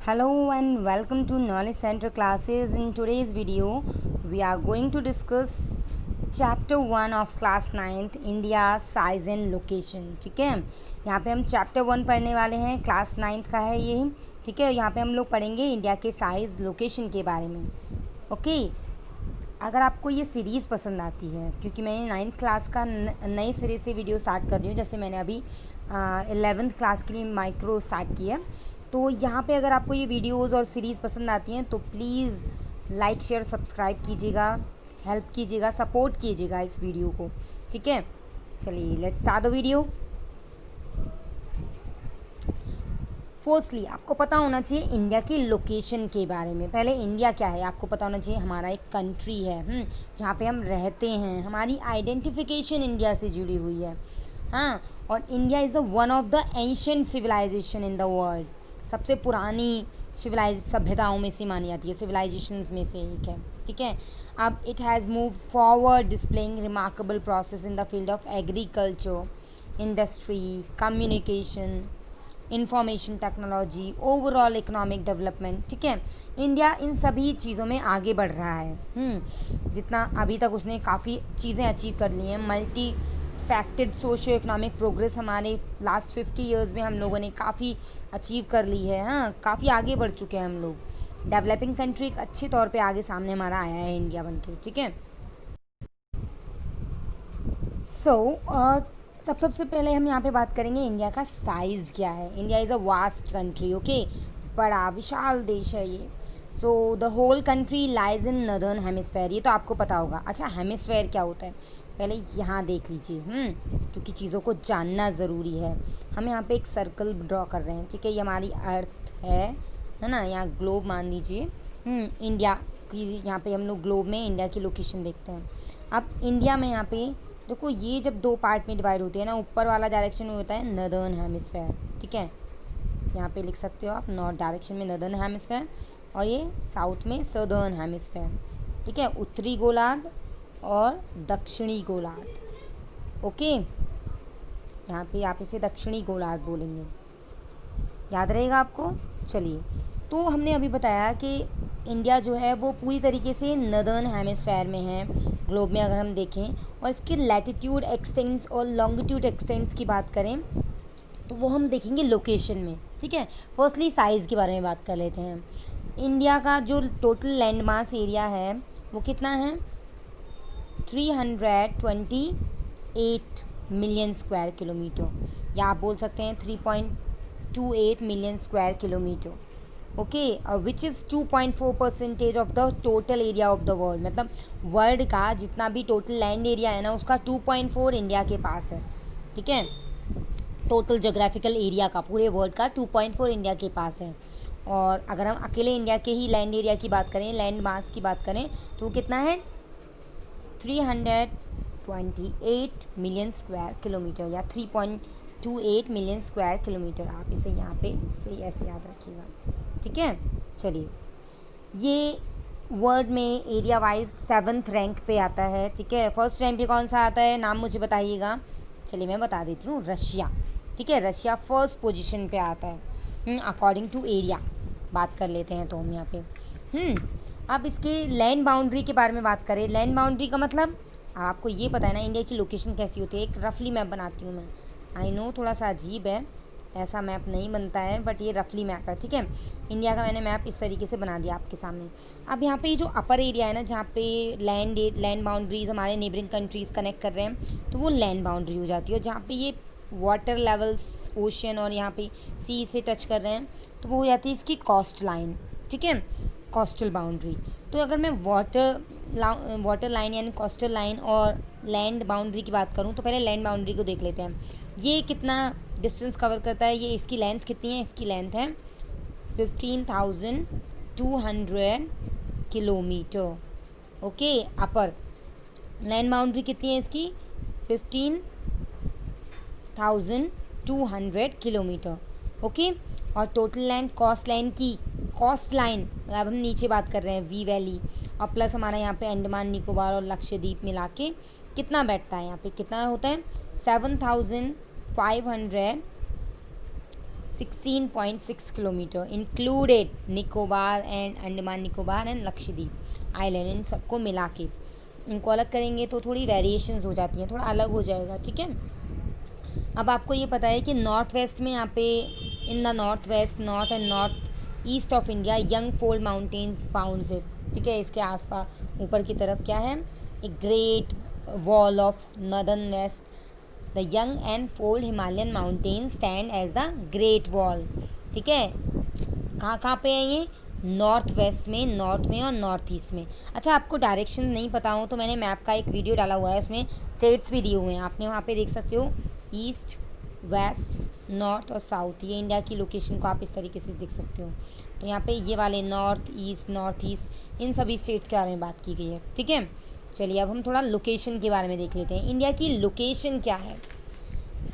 Hello and welcome to Knowledge Center classes. In today's video, we are going to discuss chapter 1 of class 9th India size and location. ठीक है, यहाँ पे हम chapter 1 पढ़ने वाले हैं, क्लास 9th का है ये. ठीक है, यहाँ पे हम लोग पढ़ेंगे इंडिया के साइज़ लोकेशन के बारे में. ओके, अगर आपको ये सीरीज़ पसंद आती है, क्योंकि मैं 9th क्लास का नए सिरे से वीडियो स्टार्ट कर रही हूँ, जैसे मैंने अभी 11th क्लास के लिए माइक्रो स्टार्ट किया. तो यहाँ पे अगर आपको ये वीडियोस और सीरीज़ पसंद आती हैं तो प्लीज़ लाइक शेयर सब्सक्राइब कीजिएगा, हेल्प कीजिएगा, सपोर्ट कीजिएगा इस वीडियो को. ठीक है, चलिए let's start the video. Firstly आपको पता होना चाहिए इंडिया की लोकेशन के बारे में. पहले इंडिया क्या है आपको पता होना चाहिए. हमारा एक कंट्री है जहाँ पे हम रहते हैं. हमारी आइडेंटिफिकेशन इंडिया से जुड़ी हुई है. हाँ, और India is one of the ancient civilization in the world. सबसे पुरानी सभ्यताओं में से मानी जाती है, सिविलाइजेशंस में से एक है. ठीक है, अब it has move forward displaying remarkable process in the field of agriculture, industry, communication, information technology, overall economic development. ठीक है, इंडिया इन सभी चीज़ों में आगे बढ़ रहा है. जितना अभी तक उसने काफ़ी चीज़ें अचीव कर ली हैं. Multi faceted socio economic progress हमारे लास्ट 50 ईयर्स में हम लोगों ने काफ़ी अचीव कर ली है. हाँ, काफ़ी आगे बढ़ चुके हैं हम लोग. डेवलपिंग कंट्री एक अच्छे तौर पे आगे सामने हमारा आया है इंडिया बन के. ठीक है, सबसे पहले हम यहाँ पे बात करेंगे इंडिया का साइज़ क्या है. India is a vast country. Okay, बड़ा विशाल देश है ये. So the whole country lies in northern hemisphere. ये तो आपको पता होगा. अच्छा, हेमिस्फेयर क्या होता है पहले यहाँ देख लीजिए, क्योंकि चीज़ों को जानना ज़रूरी है. हम यहाँ पे एक सर्कल ड्रॉ कर रहे हैं. ठीक है, ये हमारी अर्थ है ना. यहाँ ग्लोब मान लीजिए. इंडिया की यहाँ पे हम लोग ग्लोब में इंडिया की लोकेशन देखते हैं. अब इंडिया में यहाँ पे देखो, ये जब दो पार्ट में डिवाइड होती है ना, ऊपर वाला डायरेक्शन में होता है नदर्न हेमिस्फेयर. ठीक है, यहाँ पे लिख सकते हो आप नॉर्थ डायरेक्शन में नदर्न हेमिस्फेयर, और ये साउथ में सदर्न हेमिस्फेयर. ठीक है, उत्तरी गोलार्ध और दक्षिणी गोलार्ध. ओके, यहाँ पे आप इसे दक्षिणी गोलार्ध बोलेंगे. याद रहेगा आपको. चलिए, तो हमने अभी बताया कि इंडिया जो है वो पूरी तरीके से नदर्न हेमिस्फेयर में है ग्लोब में. अगर हम देखें और इसके लैटिट्यूड एक्सटेंस और लॉन्गिट्यूड एक्सटेंस की बात करें तो वो हम देखेंगे लोकेशन में. ठीक है, फर्स्टली साइज़ के बारे में बात कर लेते हैं. इंडिया का जो टोटल लैंड मास एरिया है वो कितना है, 328 मिलियन स्क्वायर किलोमीटर, या आप बोल सकते हैं 3.28 million square kilometre. Okay, which is 2.4% of the total area of the world. मतलब वर्ल्ड का जितना भी टोटल लैंड एरिया है ना, उसका 2.4 इंडिया के पास है. ठीक है, टोटल जोग्राफिकल एरिया का पूरे वर्ल्ड का 2.4 इंडिया के पास है. और अगर हम अकेले इंडिया के ही लैंड एरिया की बात करें, लैंड मास की बात करें, तो वो कितना है 328 मिलियन स्क्वायर किलोमीटर, या 3.28 मिलियन स्क्वायर किलोमीटर. आप इसे यहाँ पे से ऐसे याद रखिएगा. ठीक है, चलिए, ये वर्ल्ड में एरिया वाइज 7th रैंक पे आता है. ठीक है, फर्स्ट रैंक पे कौन सा आता है, नाम मुझे बताइएगा. चलिए मैं बता देती हूँ, रशिया. ठीक है, रशिया फर्स्ट पोजीशन पे आता है अकॉर्डिंग टू एरिया. बात कर लेते हैं तो हम यहाँ पे. अब इसके लैंड बाउंड्री के बारे में बात करें. लैंड बाउंड्री का मतलब आपको ये पता है ना इंडिया की लोकेशन कैसी होती है. एक रफली मैप बनाती हूँ मैं. आई नो थोड़ा सा अजीब है, ऐसा मैप नहीं बनता है, बट ये रफली मैप है. ठीक है, इंडिया का मैंने मैप इस तरीके से बना दिया आपके सामने. अब यहाँ पे ये जो अपर एरिया है ना, जहाँ पे लैंड बाउंड्रीज हमारे नेबरिंग कंट्रीज़ कनेक्ट कर रहे हैं, तो वो लैंड बाउंड्री हो जाती है. और जहाँ पे ये वाटर लेवल्स ओशन और यहाँ पे सी से टच कर रहे हैं, तो वो हो जाती है इसकी कोस्ट लाइन. ठीक है, कोस्टल बाउंड्री. तो अगर मैं वाटर लाइन यानी कोस्टल लाइन और लैंड बाउंड्री की बात करूं, तो पहले लैंड बाउंड्री को देख लेते हैं. ये कितना डिस्टेंस कवर करता है, ये इसकी लेंथ कितनी है, इसकी लेंथ है 15,200 किलोमीटर. ओके, अपर लैंड बाउंड्री कितनी है इसकी 15,200 किलोमीटर. ओके, और टोटल लैंड कोस्ट लाइन अब हम नीचे बात कर रहे हैं वी वैली, और प्लस हमारा यहाँ पे अंडमान निकोबार और लक्षद्वीप मिला के कितना बैठता है, यहाँ पे कितना होता है 7,500 16.6 kilometre, included Nicobar and Andaman Nicobar and Lakshadweep island, इन सबको मिला के। इनको अलग करेंगे तो थोड़ी वेरिएशंस हो जाती हैं, थोड़ा अलग हो जाएगा, ठीक है। अब आपको ये पता है कि नॉर्थ वेस्ट में यहाँ पे in the north west, north and north east of India young fold mountains bounds it, ठीक है। इसके आसपास ऊपर की तरफ क्या है, a great wall of northern west, the young and fold Himalayan mountains stand as the great wall, ठीक है। कहाँ कहाँ पे है ये, नॉर्थ वेस्ट में, नॉर्थ में और नॉर्थ ईस्ट में। अच्छा, आपको डायरेक्शन नहीं पता हो तो मैंने मैप का एक वीडियो डाला हुआ है, उसमें स्टेट्स भी दिए हुए हैं, आपने वहाँ पे देख सकते हो, ईस्ट, वेस्ट, नॉर्थ और साउथ, ये इंडिया की लोकेशन को आप इस तरीके से देख सकते हो। तो यहाँ पे ये वाले नॉर्थ ईस्ट, इन सभी स्टेट्स के बारे में बात की गई है, ठीक है। चलिए अब हम थोड़ा लोकेशन के बारे में देख लेते हैं, इंडिया की लोकेशन क्या है।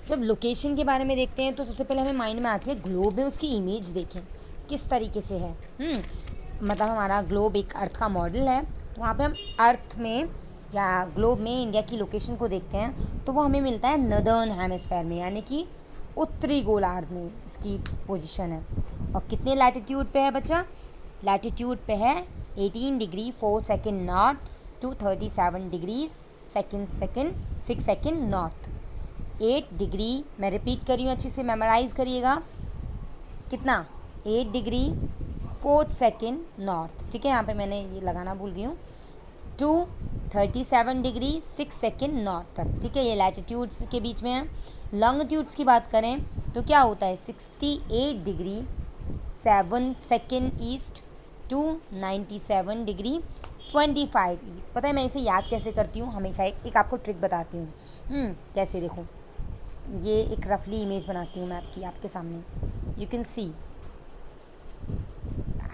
जब लोकेशन के बारे में देखते हैं तो सबसे पहले हमें माइंड में आती है ग्लोब में उसकी इमेज देखें किस तरीके से है। मतलब हमारा ग्लोब एक अर्थ का मॉडल है, तो वहाँ पे हम अर्थ में या ग्लोब में इंडिया की लोकेशन को देखते हैं तो वो हमें मिलता है नदर्न हेमिस्फेयर में, यानी कि उत्तरी गोलार्ध में इसकी पोजीशन है। और कितने लैटिट्यूड पे है बच्चा, लैटिट्यूड पे है 18 degree 4 second north to 37 degree 6 second north. 8 degree, मैं रिपीट कर रही हूँ, अच्छे से मेमोराइज करिएगा, कितना, 8 डिग्री 4 सेकेंड नॉर्थ, ठीक है। यहाँ पे मैंने ये लगाना भूल गई हूँ, टू 37 डिग्री 6 सेकेंड नॉर्थ तक, ठीक है। ये लैटिट्यूड्स के बीच में है। लॉन्गिट्यूड्स की बात करें तो क्या होता है, 68 degree 7 second east to 97 degree 25 east. पता है मैं इसे याद कैसे करती हूँ, हमेशा एक आपको ट्रिक बताती हूँ। कैसे, देखो, ये एक रफली इमेज बनाती हूँ मैं आपके सामने, यू कैन सी,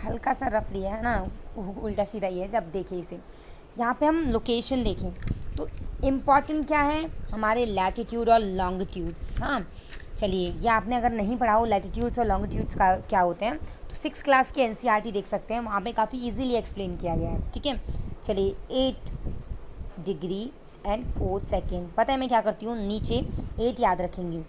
हल्का सा रफली है ना, उल्टा सीधा ही है जब देखें इसे। यहाँ पे हम लोकेशन देखें तो इम्पॉर्टेंट क्या है, हमारे लैटिट्यूड और लॉन्गिट्यूड्स। हाँ, चलिए, ये आपने अगर नहीं पढ़ा हो लैटिट्यूड्स और लॉन्गिट्यूड्स का क्या होते हैं तो 6th क्लास की NCERT देख सकते हैं, वहाँ पे काफ़ी इजीली एक्सप्लेन किया गया है, ठीक है। चलिए, 8 डिग्री एंड 4 सेकेंड, पता है मैं क्या करती हूँ, नीचे 8 याद रखेंगे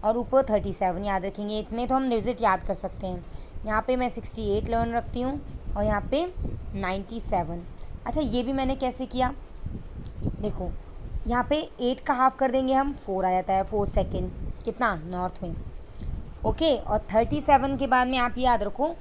और ऊपर 37 याद रखेंगे, इतने तो हम डिजिट याद कर सकते हैं। यहाँ पे मैं 68 लर्न रखती हूँ और यहाँ पे 97। अच्छा, ये भी मैंने कैसे किया, देखो, यहाँ पे 8 का हाफ कर देंगे हम, 4 आ जाता है, 4 सेकेंड, कितना, नॉर्थ में, ओके। और 37 के बाद में आप याद रखो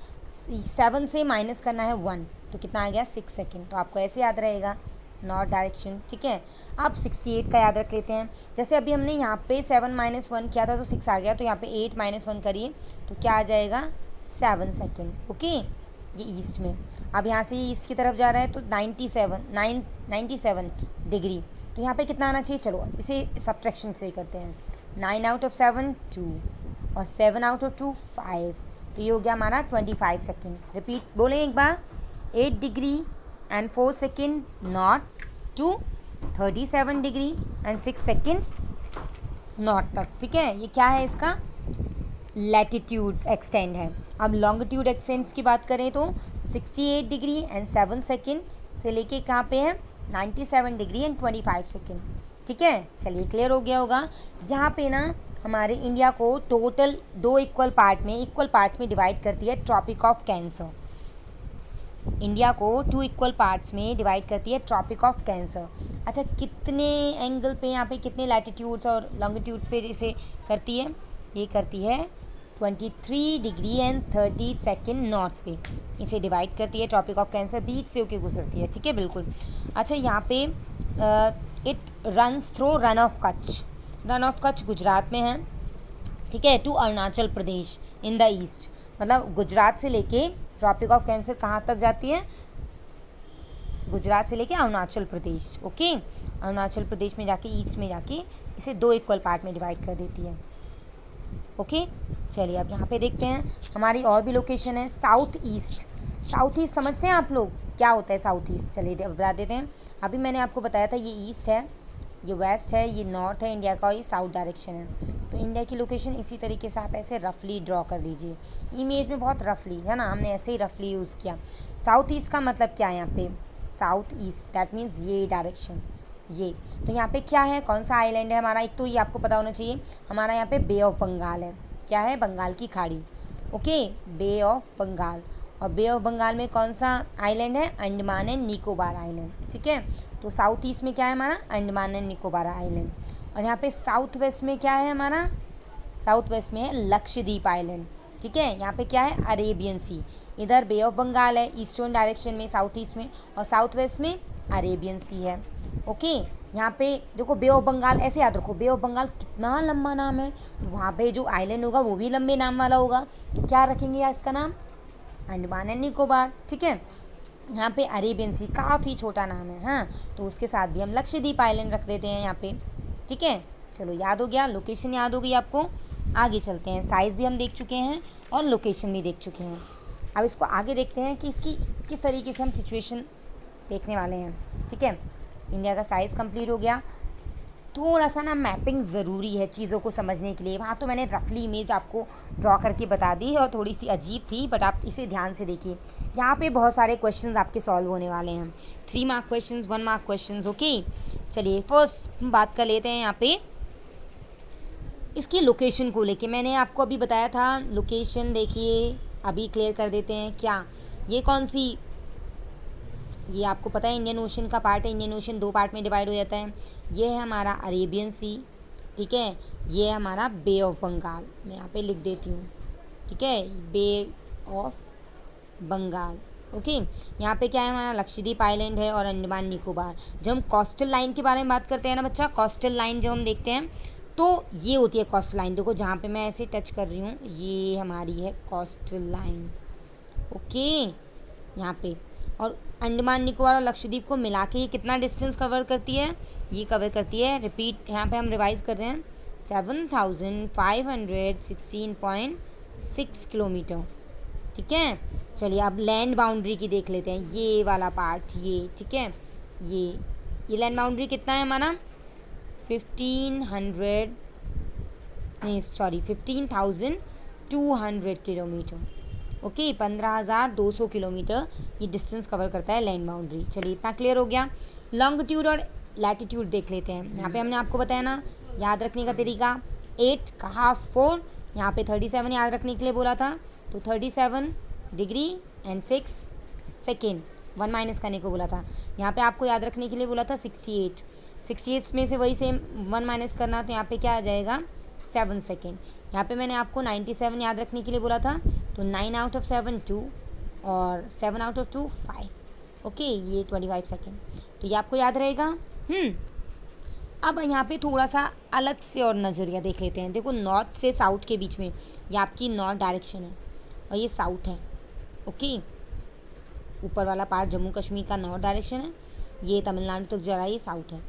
7 से माइनस करना है 1, तो कितना आ गया, 6 सेकेंड, तो आपको ऐसे याद रहेगा, नॉर्थ डायरेक्शन, ठीक है। अब 68 का याद रख लेते हैं, जैसे अभी हमने यहाँ पे 7 - 1 किया था तो 6 आ गया, तो यहाँ पे 8 - 1 करिए तो क्या आ जाएगा, 7 सेकेंड, ओके। ये ईस्ट में, अब यहाँ से ईस्ट की तरफ जा रहा है तो 97 डिग्री, तो यहाँ पे कितना आना चाहिए, चलो इसे सब्ट्रैक्शन से करते हैं, 9 आउट ऑफ 7 2 और 7 आउट ऑफ 2 5, तो ये हो गया हमारा 25 सेकेंड। रिपीट बोलें एक बार, 8 degree and 4 second north to 37 degree and 6 second north तक, ठीक है। ये क्या है, इसका लैटिट्यूड्स एक्सटेंड है। अब लॉन्गिट्यूड एक्सटेंड्स की बात करें तो 68 डिग्री एंड 7 सेकेंड से लेके कहाँ पे है, 97 डिग्री एंड 25 सेकेंड, ठीक है। चलिए, क्लियर हो गया होगा। यहाँ पे ना हमारे इंडिया को टोटल 2 इक्वल पार्ट्स में डिवाइड करती है ट्रॉपिक ऑफ कैंसर। इंडिया को 2 इक्वल पार्ट्स में डिवाइड करती है ट्रॉपिक ऑफ कैंसर। अच्छा, कितने एंगल पे, यहाँ पे कितने लैटिट्यूड्स और लॉन्गिट्यूड्स पे इसे करती है, ये करती है 23 डिग्री एंड 30 सेकेंड नॉर्थ पे इसे डिवाइड करती है ट्रॉपिक ऑफ कैंसर, बीच से होके गुजरती है, ठीक है, बिल्कुल। अच्छा, यहाँ पे it runs through Rann of Kutch Gujarat में है, ठीक है, to Arunachal Pradesh in the east. मतलब गुजरात से लेके ट्रॉपिक ऑफ कैंसर कहाँ तक जाती है, गुजरात से लेके अरुणाचल प्रदेश, ओके। अरुणाचल प्रदेश में जाके ईस्ट में जाके इसे 2 इक्वल पार्ट में डिवाइड कर देती है, ओके। चलिए, अब यहाँ पे देखते हैं हमारी और भी लोकेशन है, साउथ ईस्ट समझते हैं आप लोग क्या होता है साउथ ईस्ट, चलिए बता देते हैं। अभी मैंने आपको बताया था ये ईस्ट है, ये वेस्ट है, ये नॉर्थ है इंडिया का और ये साउथ डायरेक्शन है। तो इंडिया की लोकेशन इसी तरीके से आप ऐसे रफली ड्रॉ कर लीजिए, इमेज में बहुत रफली है ना, हमने ऐसे ही रफली यूज़ किया। साउथ ईस्ट का मतलब क्या है, यहाँ पे साउथ ईस्ट दैट मीन्स ये डायरेक्शन, ये। तो यहाँ पे क्या है, कौन सा आइलैंड है हमारा, एक तो ये आपको पता होना चाहिए, हमारा यहाँ पे बे ऑफ बंगाल है, क्या है, बंगाल की खाड़ी। Okay, bay of Bengal. और बे ऑफ बंगाल में कौन सा आइलैंड है, अंडमान एंड निकोबार आइलैंड, ठीक है। तो साउथ ईस्ट में क्या है हमारा, अंडमान एंड निकोबार आइलैंड। और यहाँ पे साउथ वेस्ट में क्या है हमारा, साउथ वेस्ट में है लक्षद्वीप आइलैंड, ठीक है। यहाँ पे क्या है, अरेबियन सी। इधर बे ऑफ बंगाल है ईस्टर्न डायरेक्शन में, साउथ ईस्ट में, और साउथ वेस्ट में अरेबियन सी है। ओके, यहाँ पे देखो बे ऑफ बंगाल, ऐसे याद रखो, बे ऑफ बंगाल कितना लंबा नाम है, तो वहाँ पे जो आइलैंड होगा वो भी लंबे नाम वाला होगा, तो क्या रखेंगे यार इसका नाम, अंडमान एंड निकोबार, ठीक है। यहाँ पे अरेबियन सी काफ़ी छोटा नाम है, हाँ, तो उसके साथ भी हम लक्षद्वीप आइलैंड रख देते हैं यहाँ पे, ठीक है। चलो याद हो गया, लोकेशन याद हो गई आपको। आगे चलते हैं, साइज़ भी हम देख चुके हैं और लोकेशन भी देख चुके हैं। अब इसको आगे देखते हैं कि इसकी किस तरीके से हम सिचुएशन देखने वाले हैं, ठीक है। इंडिया का साइज़ कंप्लीट हो गया। थोड़ा सा ना मैपिंग ज़रूरी है चीज़ों को समझने के लिए। वहाँ तो मैंने रफली इमेज आपको ड्रॉ करके बता दी और थोड़ी सी अजीब थी, बट आप इसे ध्यान से देखिए। यहाँ पे बहुत सारे क्वेश्चंस आपके सॉल्व होने वाले हैं, 3 mark questions, 1 mark questions, okay. चलिए फर्स्ट बात कर लेते हैं यहाँ पे इसकी लोकेशन को लेके। मैंने आपको अभी बताया था लोकेशन, देखिए अभी क्लियर कर देते हैं। क्या ये कौन सी, ये आपको पता है इंडियन ओशन का पार्ट है। इंडियन ओशन 2 पार्ट में डिवाइड हो जाता है। ये है हमारा अरेबियन सी, ठीक है। ये है हमारा बे ऑफ बंगाल, मैं यहाँ पे लिख देती हूँ, ठीक है, बे ऑफ बंगाल, ओके। यहाँ पे क्या है हमारा, लक्षद्वीप आइलैंड है और अंडमान निकोबार। जब हम कोस्टल लाइन के बारे में बात करते हैं ना बच्चा, कोस्टल लाइन जब हम देखते हैं तो ये होती है कोस्टल लाइन। देखो जहाँ पे मैं ऐसे टच कर रही हूँ, ये हमारी है कोस्टल लाइन, ओके, यहाँ पे। और अंडमान निकोबार और लक्षद्वीप को मिला के ये कितना डिस्टेंस कवर करती है, ये कवर करती है, रिपीट यहाँ पे हम रिवाइज कर रहे हैं, 7516.6 किलोमीटर, ठीक है। चलिए अब लैंड बाउंड्री की देख लेते हैं, ये वाला पार्ट, ये ठीक है, ये लैंड बाउंड्री कितना है हमारा, 15,200 किलोमीटर, ओके, 15,200 किलोमीटर ये डिस्टेंस कवर करता है लैंड बाउंड्री। चलिए इतना क्लियर हो गया। लॉन्गिट्यूड और लैटिट्यूड देख लेते हैं। यहाँ पे हमने आपको बताया ना याद रखने का तरीका, 8 का हाफ 4, यहाँ पे 37 याद रखने के लिए बोला था, तो 37 डिग्री एंड 6 सेकेंड, 1 माइनस करने को बोला था। यहाँ पे आपको याद रखने के लिए बोला था 68 में से वही सेम 1 माइनस करना, तो यहाँ पे क्या आ जाएगा, 7 सेकेंड। यहाँ पे मैंने आपको 97 याद रखने के लिए बोला था, तो 9 आउट ऑफ 7 2 और 7 आउट ऑफ 2 5, ओके, ये 25 सेकेंड, तो ये आपको याद रहेगा। अब यहाँ पे थोड़ा सा अलग से और नज़रिया देख लेते हैं। देखो नॉर्थ से साउथ के बीच में ये आपकी नॉर्थ डायरेक्शन है और ये साउथ है, ओके। ऊपर वाला पार्ट जम्मू कश्मीर का नॉर्थ डायरेक्शन है, ये तमिलनाडु तक जा रहा है, ये साउथ है।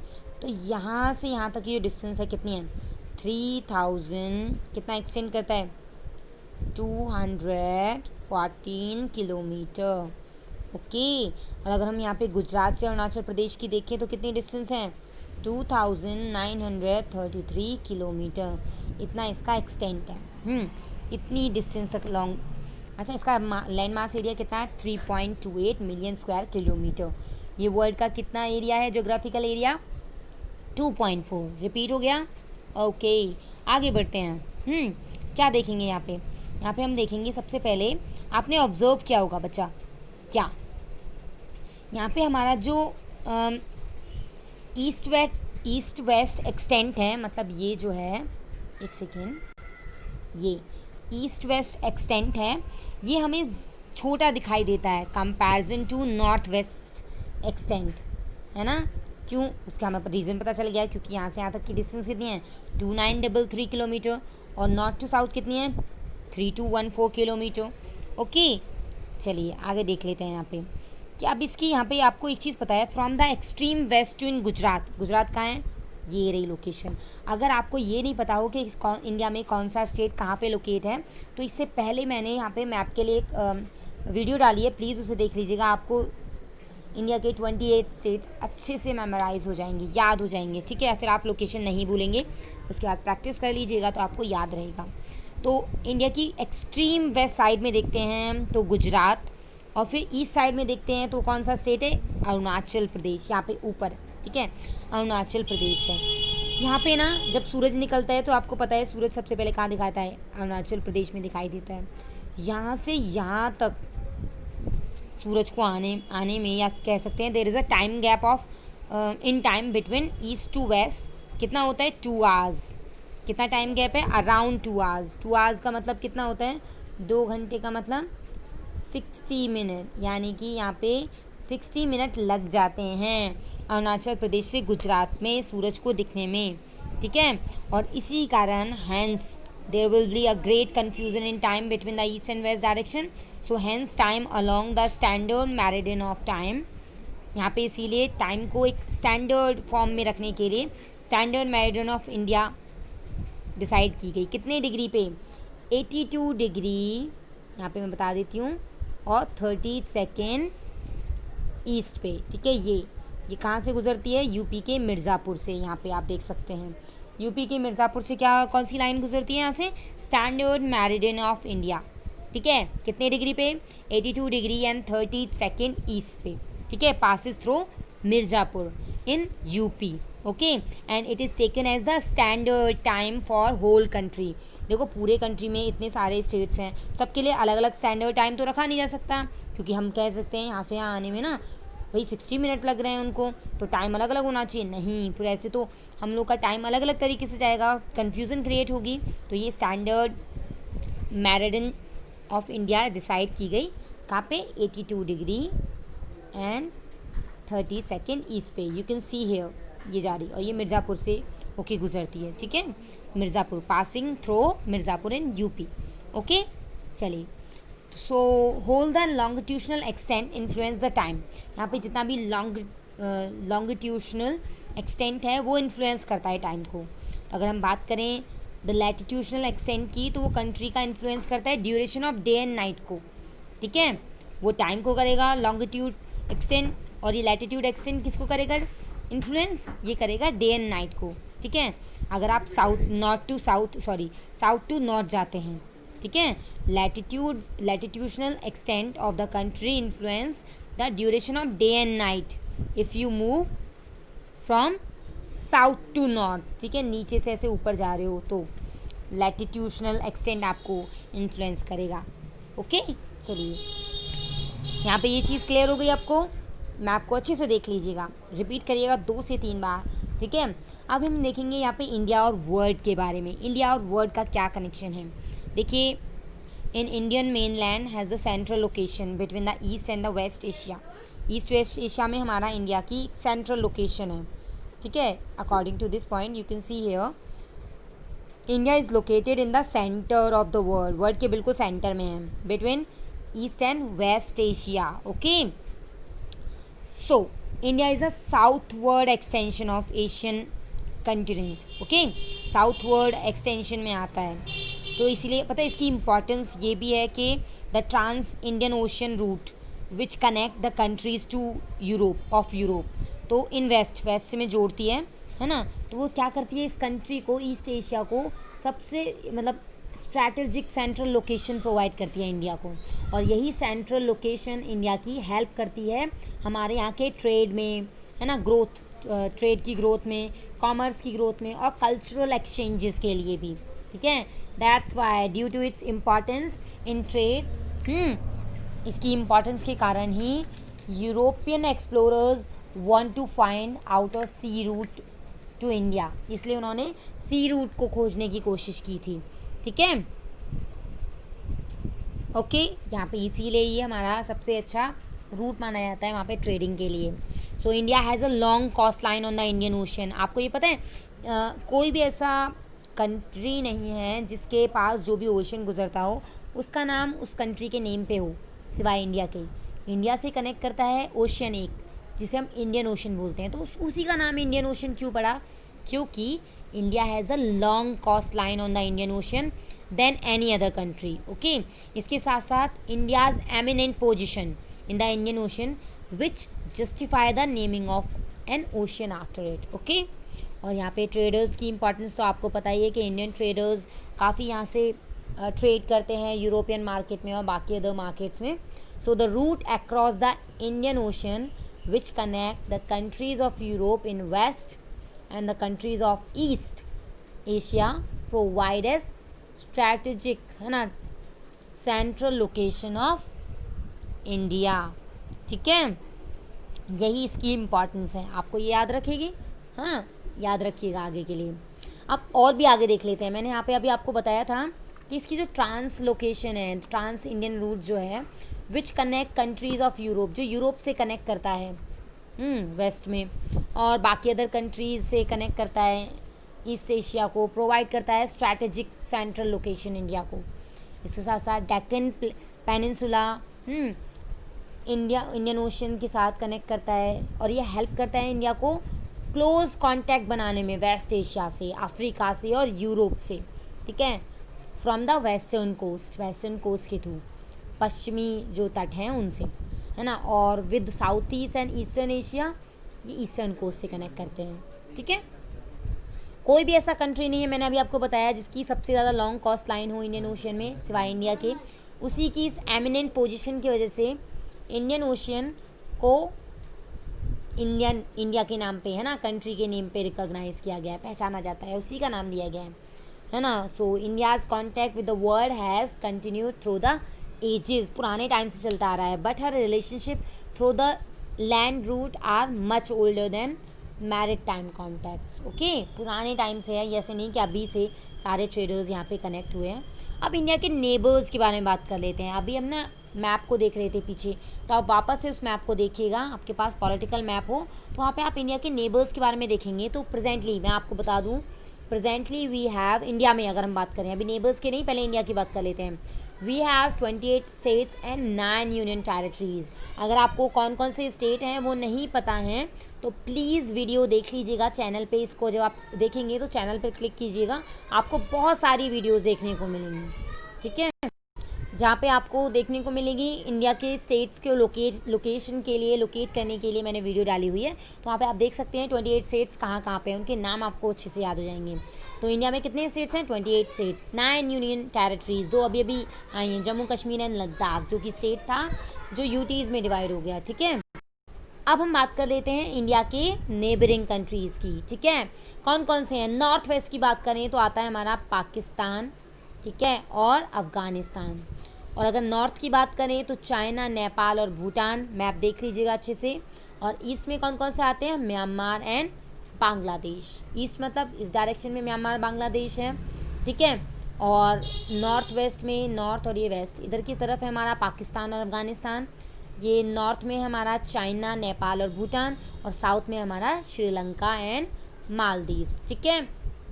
तो यहाँ से यहाँ तक ये डिस्टेंस है कितनी है, 3000 कितना एक्सटेंड करता है, 214 किलोमीटर, ओके। और अगर हम यहाँ पे गुजरात से अरुणाचल प्रदेश की देखें तो कितनी डिस्टेंस है, 2933 किलोमीटर, इतना इसका एक्सटेंट है। इतनी डिस्टेंस तक लॉन्ग। अच्छा, इसका लैंड मास एरिया कितना है, 3.28 मिलियन स्क्वायर किलोमीटर। ये वर्ल्ड का कितना एरिया है, ज्योग्राफिकल एरिया, 2.4। रिपीट हो गया, ओके। आगे बढ़ते हैं। क्या देखेंगे यहाँ पे हम देखेंगे सबसे पहले, आपने ऑब्जर्व किया होगा बच्चा, क्या यहाँ पे हमारा जो ईस्ट वेस्ट एक्सटेंट है, मतलब ये जो है, एक सेकेंड, ये ईस्ट वेस्ट एक्सटेंट है, ये हमें छोटा दिखाई देता है comparison to north west extent, है ना। क्यों, उसका हमें रीज़न पता चल गया, क्योंकि यहाँ से यहाँ तक की डिस्टेंस कितनी है, 2933 किलोमीटर, और नॉर्थ टू साउथ कितनी है, 3214 किलोमीटर, ओके। चलिए आगे देख लेते हैं यहाँ पे कि अब इसकी यहाँ पे आपको एक चीज़ पता है, from the extreme west to in Gujarat कहाँ है, ये रही लोकेशन। अगर आपको ये नहीं पता हो कि इंडिया में कौन सा स्टेट कहाँ पे लोकेट है, तो इससे पहले मैंने यहाँ पे मैप के लिए एक वीडियो डाली है, प्लीज़ उसे देख लीजिएगा। आपको इंडिया के 28 स्टेट्स अच्छे से मेमोराइज हो जाएंगे, याद हो जाएंगे, ठीक है। फिर आप लोकेशन नहीं भूलेंगे, उसके बाद प्रैक्टिस कर लीजिएगा तो आपको याद रहेगा। तो इंडिया की एक्सट्रीम वेस्ट साइड में देखते हैं तो गुजरात, और फिर ईस्ट साइड में देखते हैं तो कौन सा स्टेट है, अरुणाचल प्रदेश, यहाँ पे ऊपर, ठीक है, अरुणाचल प्रदेश है। यहाँ पे ना जब सूरज निकलता है तो आपको पता है सूरज सबसे पहले कहाँ दिखाता है, अरुणाचल प्रदेश में दिखाई देता है। यहाँ से यहाँ तक सूरज को आने आने में, या कह सकते हैं there is a time gap of in time between east to west कितना होता है, 2 आवर्स। कितना टाइम गैप है, अराउंड 2 आवर्स। 2 आवर्स का मतलब कितना होता है, 2 घंटे का मतलब 60 मिनट, यानी कि यहाँ पे 60 मिनट लग जाते हैं अरुणाचल प्रदेश से गुजरात में सूरज को दिखने में, ठीक है। और इसी कारण hence there will be a great confusion in time between the east and west direction. So hence time along the standard meridian of time, यहाँ पे इसीलिए टाइम को एक स्टैंडर्ड फॉर्म में रखने के लिए standard meridian of India decide की गई। कितने डिग्री पे, 82 डिग्री, यहाँ पे मैं बता देती हूँ, और 32 ईस्ट पे, ठीक है। ये कहाँ से गुजरती है, यूपी के मिर्ज़ापुर से। यहाँ पे आप देख सकते हैं यूपी के मिर्ज़ापुर से क्या, कौन सी लाइन गुजरती है यहाँ से, स्टैंडर्ड मेरिडियन ऑफ इंडिया, ठीक है। कितने डिग्री पे, 82 डिग्री एंड 32 ईस्ट पे, ठीक है। Passes through Mirzapur in UP, okay, and it is taken as the standard time for whole country. देखो पूरे कंट्री में इतने सारे स्टेट्स हैं, सबके लिए अलग अलग स्टैंडर्ड टाइम तो रखा नहीं जा सकता, क्योंकि हम कह सकते हैं यहाँ से यहाँ आने में ना भाई 60 मिनट लग रहे हैं उनको, तो टाइम अलग अलग होना चाहिए। नहीं, फिर ऐसे तो हम लोग का टाइम अलग अलग तरीके से जाएगा, कन्फ्यूज़न क्रिएट होगी। तो ये standard meridian of India decide की गई कहाँ पे, 82 डिग्री एंड 32 ईस्ट पे। यू कैन सी हियर ये जा रही, और ये मिर्ज़ापुर से होके गुजरती है, ठीक है। Mirzapur, passing through Mirzapur in UP, okay. चलिए, so whole the longitudinal extent influence the time. यहाँ पे जितना भी लॉन्गिट्यूशनल एक्सटेंट है वो इन्फ्लुएंस करता है टाइम को। अगर हम बात करें द लैटिट्यूशनल एक्सटेंट की, तो वो कंट्री का इन्फ्लुएंस करता है duration of day and night को, ठीक है। वो टाइम को करेगा लॉन्गिट्यूड एक्सटेंट, और ये लैटिट्यूड एक्सटेंट किसको करेगा इन्फ्लुएंस, ये करेगा डे एंड नाइट को, ठीक है। अगर आप साउथ टू नॉर्थ जाते हैं, ठीक है, latitudinal extent of the country influence the duration of day and night if you move from south to north, ठीक है। नीचे से ऐसे ऊपर जा रहे हो तो लैटिट्यूशनल एक्सटेंट आपको इन्फ्लुएंस करेगा, ओके। चलिए, यहाँ पे ये चीज़ क्लियर हो गई आपको, मैं आपको अच्छे से देख लीजिएगा, रिपीट करिएगा 2 से 3 बार, ठीक है। अब हम देखेंगे यहाँ पे इंडिया और वर्ल्ड के बारे में, इंडिया और वर्ल्ड का क्या कनेक्शन है। देखिए, in Indian mainland has the central location between the east and the west Asia. East west Asia में हमारा इंडिया की सेंट्रल लोकेशन है, ठीक है। According to this point you can see here India is located in the centre of the world, world के बिल्कुल centre में है, between east and west Asia, okay. So India is a southward extension of Asian continent, okay, southward extension में आता है। तो इसीलिए पता है इसकी इम्पॉर्टेंस ये भी है कि the trans Indian ocean route which connect the countries to Europe, तो इन वेस्ट से में जोड़ती है ना। तो वो क्या करती है, इस कंट्री को, ईस्ट एशिया को सबसे मतलब स्ट्रैटेजिक सेंट्रल लोकेशन प्रोवाइड करती है इंडिया को, और यही सेंट्रल लोकेशन इंडिया की हेल्प करती है हमारे यहाँ के ट्रेड में, है ना, ग्रोथ, ट्रेड की ग्रोथ में, कॉमर्स की ग्रोथ में, और कल्चरल एक्सचेंजेस के लिए भी, ठीक है। That's why due to its importance in trade, इसकी इम्पॉर्टेंस के कारण ही European explorers want to find out a sea route to India, इसलिए उन्होंने सी रूट को खोजने की कोशिश की थी, ठीक है, ओके। यहाँ पे इसीलिए ये हमारा सबसे अच्छा रूट माना जाता है वहाँ पे ट्रेडिंग के लिए। So India has a long coast line on the Indian ocean. आपको ये पता है कोई भी ऐसा कंट्री नहीं है जिसके पास जो भी ओशन गुजरता हो उसका नाम उस कंट्री के नेम पे हो, सिवाय इंडिया के। इंडिया से कनेक्ट करता है ओशन एक, जिसे हम इंडियन ओशन बोलते हैं, तो उसी का नाम इंडियन ओशन क्यों पड़ा, क्योंकि India has a long coast line on the Indian ocean then any other country, okay. इसके साथ साथ India's eminent position in the Indian ocean which justify the naming of an ocean after it, okay. और यहाँ पे traders की importance तो आपको पता ही है कि इंडियन ट्रेडर्स काफ़ी यहाँ से ट्रेड करते हैं यूरोपियन मार्केट में और बाकी अदर मार्केट्स में। So the route across the Indian ocean which connect the countries of Europe in west and the countries of East Asia provide as strategic, है ना, central location of India. ठीक है, यही इसकी इम्पॉर्टेंस है, आपको ये याद रखेगी, हाँ याद रखिएगा आगे के लिए. अब और भी आगे देख लेते हैं. मैंने यहाँ पे अभी आपको बताया था कि इसकी जो ट्रांस लोकेशन है, ट्रांस इंडियन रूट जो है, which connect countries of Europe, जो यूरोप से कनेक्ट करता है वेस्ट में, और बाकी अदर कंट्रीज़ से कनेक्ट करता है ईस्ट एशिया को, प्रोवाइड करता है स्ट्रैटेजिक सेंट्रल लोकेशन इंडिया को. इसके साथ साथ डेक्कन पेनिनसुला इंडियन ओशन के साथ कनेक्ट करता है, और ये हेल्प करता है इंडिया को क्लोज कांटेक्ट बनाने में वेस्ट एशिया से, अफ्रीका से और यूरोप से. ठीक है, फ्रॉम द वेस्टर्न कोस्ट के थ्रू, पश्चिमी जो तट हैं उनसे, है ना, और with south east and eastern Asia, ये ईस्टर्न कोस्ट से कनेक्ट करते हैं. ठीक है, कोई भी ऐसा कंट्री नहीं है, मैंने अभी आपको बताया, जिसकी सबसे ज़्यादा लॉन्ग कोस्ट लाइन हो इंडियन ओशन में, सिवाय इंडिया के. उसी की इस एमिनेंट पोजीशन की वजह से इंडियन ओशन को इंडिया के नाम पे, है ना, कंट्री के नेम पे रिकॉग्नाइज किया गया है, पहचाना जाता है, उसी का नाम दिया गया है ना. So India's contact with the world has continued through the ages, पुराने टाइम से चलता आ रहा है, बट हर relationship through the land route are much older than maritime contacts. Okay, पुराने टाइम से है, ऐसे नहीं कि अभी से सारे ट्रेडर्स यहाँ पे कनेक्ट हुए हैं. अब इंडिया के नेबर्स के बारे में बात कर लेते हैं. अभी हम ना मैप को देख रहे थे पीछे, तो आप वापस से उस मैप को देखिएगा. आपके पास पॉलिटिकल मैप हो तो वहाँ पे आप इंडिया के नेबर्स के बारे में देखेंगे. तो प्रेजेंटली मैं आपको बता दूँ, प्रेजेंटली वी हैव इंडिया में, अगर हम बात करें अभी नेबर्स के नहीं, पहले इंडिया की बात कर लेते हैं. We have 28 states and 9 union territories. अगर आपको कौन कौन से स्टेट हैं वो नहीं पता हैं तो प्लीज़ वीडियो देख लीजिएगा चैनल पे. इसको जब आप देखेंगे तो चैनल पर क्लिक कीजिएगा, आपको बहुत सारी वीडियोज़ देखने को मिलेंगी. ठीक है, जहाँ पे आपको देखने को मिलेगी इंडिया के स्टेट्स के लोकेशन के लिए, लोकेट करने के लिए मैंने वीडियो डाली हुई है. तो वहाँ पे आप देख सकते हैं 28 स्टेट्स कहाँ पे हैं, उनके नाम आपको अच्छे से याद हो जाएंगे. तो इंडिया में कितने स्टेट्स हैं? 28 स्टेट्स, 9 यूनियन टेरिटरीज़, 2 अभी आई हैं, जम्मू कश्मीर एंड लद्दाख, जो कि स्टेट था जो यूटीज़ में डिवाइड हो गया. ठीक है, अब हम बात कर लेते हैं इंडिया के नेबरिंग कंट्रीज़ की. ठीक है, कौन कौन से हैं? नॉर्थ वेस्ट की बात करें तो आता है हमारा पाकिस्तान, ठीक है, और अफ़गानिस्तान. और अगर नॉर्थ की बात करें तो चाइना, नेपाल और भूटान. मैप देख लीजिएगा अच्छे से. और ईस्ट में कौन कौन से आते हैं? Myanmar and Bangladesh. ईस्ट मतलब इस डायरेक्शन में म्यांमार बांग्लादेश है. ठीक है, और नॉर्थ वेस्ट में, नॉर्थ और ये वेस्ट, इधर की तरफ है हमारा पाकिस्तान और अफ़गानिस्तान. ये नॉर्थ में हमारा चाइना, नेपाल और भूटान, और साउथ में हमारा श्रीलंका एंड मालदीव्स. ठीक है,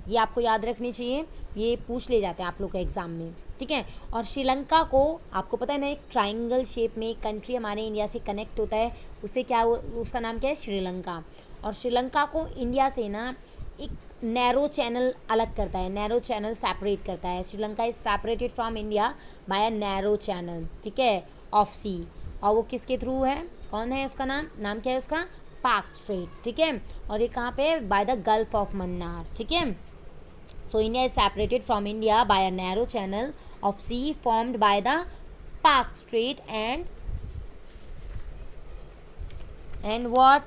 ये आपको याद रखनी चाहिए, ये पूछ ले जाते हैं आप लोग के एग्ज़ाम में. ठीक है, और श्रीलंका को आपको पता है ना, एक ट्रायंगल शेप में एक कंट्री हमारे इंडिया से कनेक्ट होता है, उसे क्या, उसका नाम क्या है? श्रीलंका. और श्रीलंका को इंडिया से ना एक नैरो चैनल अलग करता है, नैरो चैनल सेपरेट करता है. Sri Lanka is separated from India by a narrow channel, ठीक है, ऑफ सी. और वो किसके थ्रू है? कौन है उसका नाम क्या है उसका? पाक स्ट्रेट. ठीक है, और ये कहाँ पे? By the gulf of Mannar. ठीक है, so India is separated from India by a narrow channel of sea formed by the Pak Strait and what?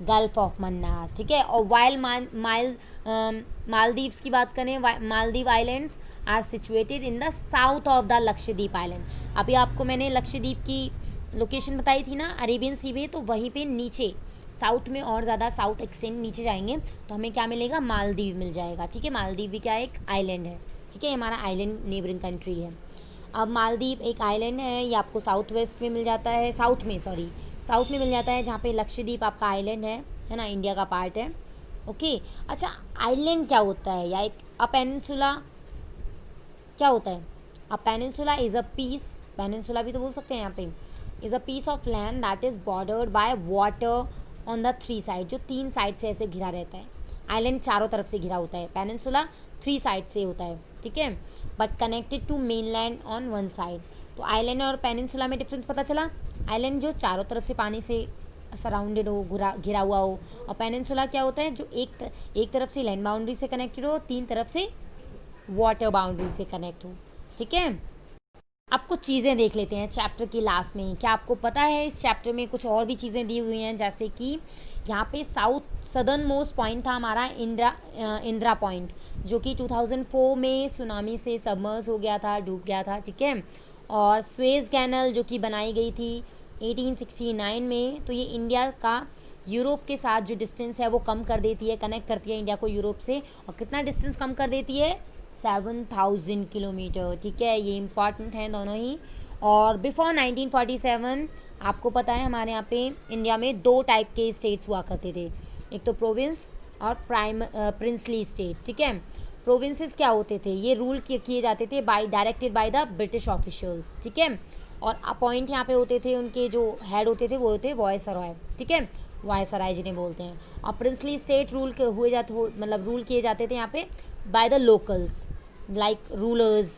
Gulf of Mannar. ठीक है, और वाइल मालदीव्स की बात करें, Maldive islands are situated in the south of the Lakshadweep island. अभी आपको मैंने लक्षद्वीप की लोकेशन बताई थी ना, अरेबियन सी में, तो वहीं पे नीचे साउथ में और ज़्यादा साउथ एक्सटेंड नीचे जाएंगे तो हमें क्या मिलेगा? मालदीव मिल जाएगा. ठीक है, मालदीव भी क्या है? एक आइलैंड है. ठीक है, हमारा आइलैंड नेबरिंग कंट्री है. अब मालदीव एक आइलैंड है, ये आपको साउथ वेस्ट में मिल जाता है, साउथ में मिल जाता है, जहाँ पे लक्षद्वीप आपका आइलैंड है ना, इंडिया का पार्ट है. ओके, अच्छा आइलैंड क्या होता है, या एक पेनिनसुला क्या होता है? A peninsula is a piece, peninsula भी तो बोल सकते हैं यहाँ पे, is a piece of land that is bordered by water on the 3 side, जो 3 साइड से ऐसे घिरा रहता है. आइलैंड चारों तरफ से घिरा होता है, पेनिनसुला 3 साइड से होता है. ठीक है, but connected to mainland on 1 side. तो आइलैंड और पेनिनसुला में डिफरेंस पता चला? आइलैंड जो चारों तरफ से पानी से सराउंडेड हो, घिरा हुआ हो, और पेनिनसुला क्या होता है? जो एक तरफ से लैंड बाउंड्री से कनेक्टेड हो, 3 तरफ से वाटर बाउंड्री से कनेक्ट हो. ठीक है, अब कुछ चीज़ें देख लेते हैं चैप्टर की लास्ट में। क्या आपको पता है इस चैप्टर में कुछ और भी चीज़ें दी हुई हैं, जैसे कि यहाँ पे सदर्न मोस्ट पॉइंट था हमारा इंदिरा पॉइंट, जो कि 2004 में सुनामी से सबमर्ज हो गया था, डूब गया था, ठीक है। और स्वेज कैनल जो कि बनाई गई थी 1869 में, तो ये इंडिया का यूरोप के साथ जो डिस्टेंस है वो कम कर देती है, कनेक्ट करती है इंडिया को यूरोप से। और कितना डिस्टेंस कम कर देती है? 7000 किलोमीटर, ठीक है। ये इम्पॉर्टेंट हैं दोनों ही। और बिफोर 1947 आपको पता है हमारे यहाँ पे इंडिया में 2 टाइप के स्टेट्स हुआ करते थे, एक तो प्रोविंस और प्रिंसली स्टेट, ठीक है। प्रोविंसेस क्या होते थे? ये रूल किए जाते थे directed by the British officials, ठीक है। और अपॉइंट यहाँ पे होते थे, उनके जो हेड होते थे वो होते वायसराय, ठीक है, वायसराय जिन्हें बोलते हैं। और प्रिंसली स्टेट रूल किए जाते थे यहाँ पे by the locals, like rulers,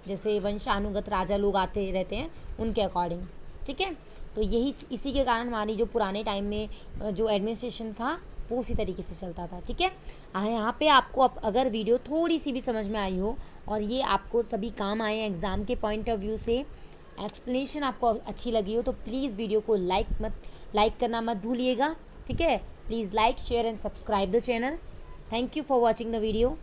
जैसे वंशानुगत राजा लोग आते रहते हैं उनके अकॉर्डिंग, ठीक है। तो इसी के कारण हमारी जो पुराने टाइम में जो एडमिनिस्ट्रेशन था वो उसी तरीके से चलता था, ठीक है। यहाँ पे आपको अगर वीडियो थोड़ी सी भी समझ में आई हो और ये आपको सभी काम आए एग्ज़ाम के पॉइंट ऑफ व्यू से, एक्सप्लेनेशन आपको अच्छी लगी हो, तो प्लीज़ वीडियो को लाइक करना मत भूलिएगा, ठीक है। Please like, share and subscribe the channel. Thank you for watching the video.